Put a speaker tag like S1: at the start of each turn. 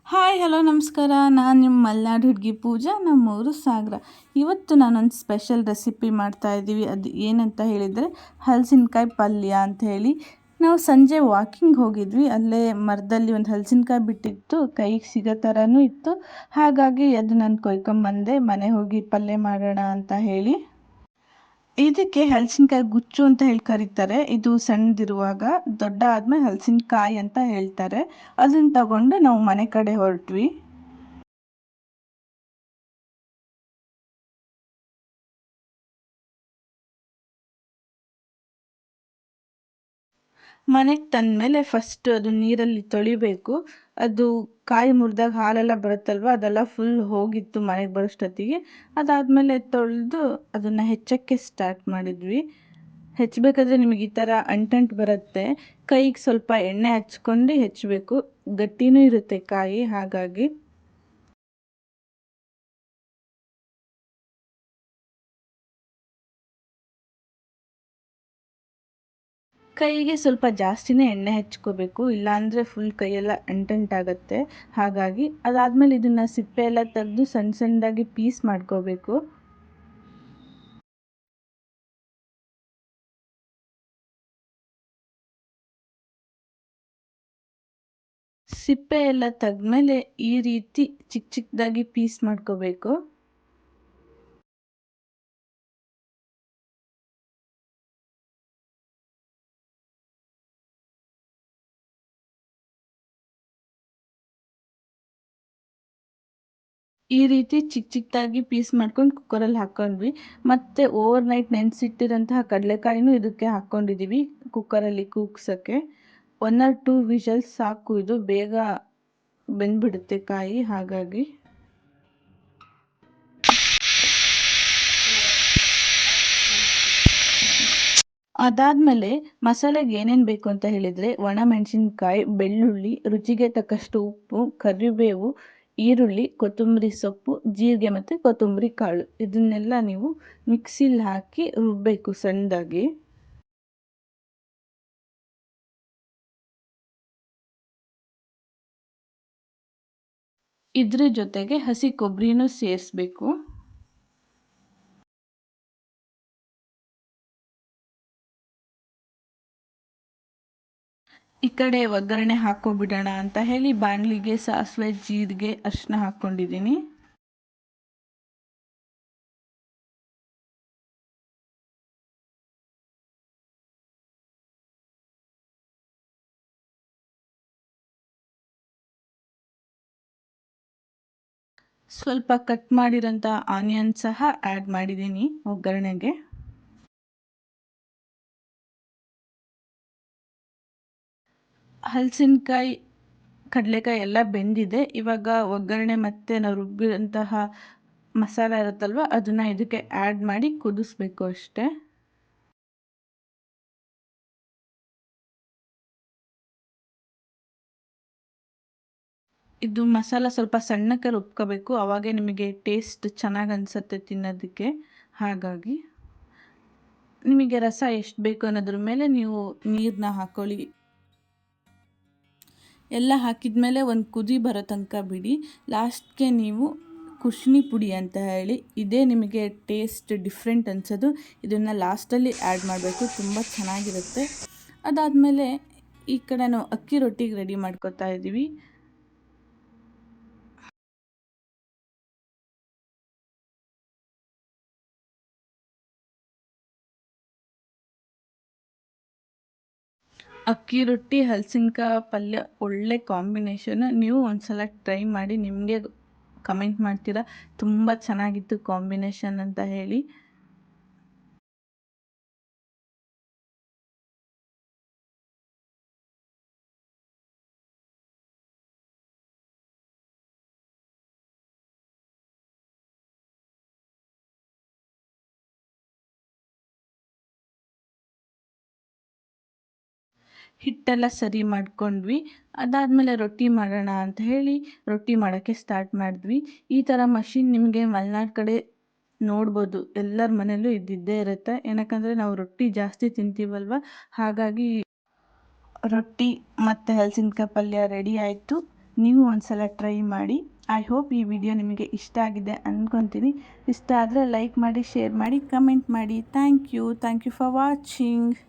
S1: Hi hello ನಮಸ್ಕಾರ. ನಾನು ನಿಮ್ಮ ಮಲೆನಾಡು ಹುಡುಗಿ ಪೂಜಾ, ನಮ್ಮೂರು ಸಾಗರ. ಇವತ್ತು ನಾನೊಂದು ಸ್ಪೆಷಲ್ ರೆಸಿಪಿ ಮಾಡ್ತಾಯಿದ್ದೀವಿ. ಅದು ಏನಂತ ಹೇಳಿದರೆ ಹಲಸಿನಕಾಯಿ ಪಲ್ಯ ಅಂತ ಹೇಳಿ. ನಾವು ಸಂಜೆ ವಾಕಿಂಗ್ ಹೋಗಿದ್ವಿ. ಅಲ್ಲೇ ಮರದಲ್ಲಿ ಒಂದು ಹಲಸಿನಕಾಯಿ ಬಿಟ್ಟಿತ್ತು, ಕೈಗೆ ಸಿಗೋ ಥರನೂ ಇತ್ತು. ಹಾಗಾಗಿ ಅದು ನಾನು ಕೊಯ್ಕೊಂಬಂದೆ, ಮನೆ ಹೋಗಿ ಪಲ್ಯ ಮಾಡೋಣ ಅಂತ ಹೇಳಿ. ಇದಕ್ಕೆ ಹಲಸಿನಕಾಯಿ ಗುಚ್ಚು ಅಂತ ಹೇಳಿ ಕರೀತಾರೆ. ಇದು ಸಣ್ಣದಿರುವಾಗ, ದೊಡ್ಡ ಆದ್ಮೇಲೆ ಹಲಸಿನಕಾಯಿ ಅಂತ ಹೇಳ್ತಾರೆ. ಅದನ್ನ ತಗೊಂಡು ನಾವು ಮನೆ ಕಡೆ ಹೊರಟ್ವಿ. ಮನೆಗೆ ತಂದಮೇಲೆ ಫಸ್ಟ್ ಅದು ನೀರಲ್ಲಿ ತೊಳಿಬೇಕು. ಅದು ಕಾಯಿ ಮುರಿದಾಗ ಹಾಲೆಲ್ಲ ಬರುತ್ತಲ್ವ, ಅದೆಲ್ಲ ಫುಲ್ ಹೋಗಿತ್ತು ಮನೆಗೆ ಬರೋಷ್ಟೊತ್ತಿಗೆ. ಅದಾದಮೇಲೆ ತೊಳೆದು ಅದನ್ನು ಹೆಚ್ಚೋಕ್ಕೆ ಸ್ಟಾರ್ಟ್ ಮಾಡಿದ್ವಿ. ಹೆಚ್ಚಬೇಕಾದ್ರೆ ನಿಮಗೆ ಈ ಥರ ಅಂಟಂಟು ಬರುತ್ತೆ. ಕೈಗೆ ಸ್ವಲ್ಪ ಎಣ್ಣೆ ಹಚ್ಕೊಂಡು ಹೆಚ್ಚಬೇಕು. ಗಟ್ಟಿನೂ ಇರುತ್ತೆ ಕಾಯಿ, ಹಾಗಾಗಿ ಕೈಗೆ ಸ್ವಲ್ಪ ಜಾಸ್ತಿನೇ ಎಣ್ಣೆ ಹಚ್ಕೋಬೇಕು, ಇಲ್ಲಾಂದರೆ ಫುಲ್ ಕೈಯೆಲ್ಲ ಅಂಟಂಟಾಗತ್ತೆ. ಹಾಗಾಗಿ ಅದಾದಮೇಲೆ ಇದನ್ನು ಸಿಪ್ಪೆ ಎಲ್ಲ ತೆಗೆದು ಸಣ್ಣ ಸಣ್ಣದಾಗಿ ಪೀಸ್ ಮಾಡ್ಕೋಬೇಕು. ಸಿಪ್ಪೆ ಎಲ್ಲ ತೆಗೆದ್ಮೇಲೆ ಈ ರೀತಿ ಚಿಕ್ಕ ಚಿಕ್ಕದಾಗಿ ಪೀಸ್ ಮಾಡ್ಕೋಬೇಕು. ಈ ರೀತಿ ಚಿಕ್ಕ ಚಿಕ್ಕದಾಗಿ ಪೀಸ್ ಮಾಡ್ಕೊಂಡು ಕುಕ್ಕರಲ್ಲಿ ಹಾಕ್ಕೊಂಡ್ವಿ. ಮತ್ತು ಓವರ್ ನೈಟ್ ನೆನೆಸಿಟ್ಟಿರೋಂತಹ ಕಡಲೆಕಾಯಿನೂ ಇದಕ್ಕೆ ಹಾಕ್ಕೊಂಡಿದ್ದೀವಿ ಕುಕ್ಕರಲ್ಲಿ ಕೂಗ್ಸೋಕ್ಕೆ. 1 ಆರ್ 2 ವಿಷಲ್ಸ್ ಸಾಕು, ಇದು ಬೇಗ ಬೆಂದ್ಬಿಡುತ್ತೆ ಕಾಯಿ. ಹಾಗಾಗಿ ಅದಾದಮೇಲೆ ಮಸಾಲೆಗೆ ಏನೇನು ಬೇಕು ಅಂತ ಹೇಳಿದರೆ, ಒಣಮೆಣಸಿನ್ಕಾಯಿ, ಬೆಳ್ಳುಳ್ಳಿ, ರುಚಿಗೆ ತಕ್ಕಷ್ಟು ಉಪ್ಪು, ಕರಿಬೇವು, ಈರುಳ್ಳಿ, ಕೊತ್ತಂಬರಿ ಸೊಪ್ಪು, ಜೀರಿಗೆ ಮತ್ತು ಕೊತ್ತಂಬರಿ ಕಾಳು, ಇದನ್ನೆಲ್ಲ ನೀವು ಮಿಕ್ಸಿಲಿ ಹಾಕಿ ರುಬ್ಬಬೇಕು ಸಣ್ಣದಾಗಿ. ಇದ್ರ ಜೊತೆಗೆ ಹಸಿ ಕೊಬ್ಬರಿನೂ ಸೇರಿಸ್ಬೇಕು. ಈ ಕಡೆ ಒಗ್ಗರಣೆ ಹಾಕ್ಕೊಬಿಡೋಣ ಅಂತ ಹೇಳಿ ಬಾಣಲಿಗೆ ಸಾಸಿವೆ, ಜೀರಿಗೆ, ಅರಿಶಿನ ಹಾಕ್ಕೊಂಡಿದ್ದೀನಿ. ಸ್ವಲ್ಪ ಕಟ್ ಮಾಡಿರೋಂಥ ಆನಿಯನ್ ಸಹ ಆ್ಯಡ್ ಮಾಡಿದ್ದೀನಿ ಒಗ್ಗರಣೆಗೆ. ಹಲಸಿನಕಾಯಿ, ಕಡಲೆಕಾಯಿ ಎಲ್ಲ ಬೆಂದಿದೆ. ಇವಾಗ ಒಗ್ಗರಣೆ ಮತ್ತು ನಾವು ರುಬ್ಬಿರೋಂತಹ ಮಸಾಲ ಇರುತ್ತಲ್ವ, ಅದನ್ನು ಇದಕ್ಕೆ ಆ್ಯಡ್ ಮಾಡಿ ಕುದಿಸ್ಬೇಕು ಅಷ್ಟೇ. ಇದು ಮಸಾಲ ಸ್ವಲ್ಪ ಸಣ್ಣಕ್ಕೆ ರುಬ್ಕೋಬೇಕು, ಆವಾಗೇ ನಿಮಗೆ ಟೇಸ್ಟ್ ಚೆನ್ನಾಗಿ ಅನಿಸುತ್ತೆ ತಿನ್ನೋದಕ್ಕೆ. ಹಾಗಾಗಿ ನಿಮಗೆ ರಸ ಎಷ್ಟು ಬೇಕು ಅನ್ನೋದ್ರ ಮೇಲೆ ನೀವು ನೀರನ್ನ ಹಾಕ್ಕೊಳ್ಳಿ. ಎಲ್ಲ ಹಾಕಿದ ಒಂದು ಕುದಿ ಬರೋ ತನಕ ಬಿಡಿ. ಲಾಸ್ಟ್ಗೆ ನೀವು ಕುಶಿನಿ ಪುಡಿ ಅಂತ ಹೇಳಿ, ಇದೇ ನಿಮಗೆ ಟೇಸ್ಟ್ ಡಿಫ್ರೆಂಟ್ ಅನಿಸೋದು. ಇದನ್ನು ಲಾಸ್ಟಲ್ಲಿ ಆ್ಯಡ್ ಮಾಡಬೇಕು, ತುಂಬ ಚೆನ್ನಾಗಿರುತ್ತೆ. ಅದಾದಮೇಲೆ ಈ ಕಡೆ ನಾವು ಅಕ್ಕಿ ರೊಟ್ಟಿಗೆ ರೆಡಿ ಮಾಡ್ಕೊತಾ ಇದ್ದೀವಿ. ಅಕ್ಕಿ ರೊಟ್ಟಿ ಹಲಸಿನಕಾಯಿ ಪಲ್ಯ ಒಳ್ಳೆ ಕಾಂಬಿನೇಷನ್. ನೀವು ಒಂದ್ಸಲ ಟ್ರೈ ಮಾಡಿ, ನಿಮಗೆ ಕಮೆಂಟ್ ಮಾಡ್ತೀರಾ ತುಂಬ ಚೆನ್ನಾಗಿತ್ತು ಕಾಂಬಿನೇಷನ್ ಅಂತ ಹೇಳಿ. ಹಿಟ್ಟೆಲ್ಲ ಸರಿ ಮಾಡ್ಕೊಂಡ್ವಿ. ಅದಾದಮೇಲೆ ರೊಟ್ಟಿ ಮಾಡೋಣ ಅಂತ ಹೇಳಿ ರೊಟ್ಟಿ ಮಾಡೋಕ್ಕೆ ಸ್ಟಾರ್ಟ್ ಮಾಡಿದ್ವಿ. ಈ ಥರ ಮಷಿನ್ ನಿಮಗೆ ಮಲೆನಾಡು ಕಡೆ ನೋಡ್ಬೋದು, ಎಲ್ಲರ ಮನೆಯಲ್ಲೂ ಇದ್ದಿದ್ದೇ ಇರುತ್ತೆ. ಏನಕ್ಕಂದರೆ ನಾವು ರೊಟ್ಟಿ ಜಾಸ್ತಿ ತಿಂತೀವಲ್ವ, ಹಾಗಾಗಿ ರೊಟ್ಟಿ ಮತ್ತು ಹಲಸಿನಕಾಯಿ ಪಲ್ಯ ರೆಡಿ ಆಯಿತು. ನೀವು ಒಂದ್ಸಲ ಟ್ರೈ ಮಾಡಿ. ಐ ಹೋಪ್ ಈ ವಿಡಿಯೋ ನಿಮಗೆ ಇಷ್ಟ ಆಗಿದೆ ಅಂದ್ಕೊತೀನಿ. ಇಷ್ಟ ಆದರೆ ಲೈಕ್ ಮಾಡಿ, ಶೇರ್ ಮಾಡಿ, ಕಮೆಂಟ್ ಮಾಡಿ. Thank you for watching.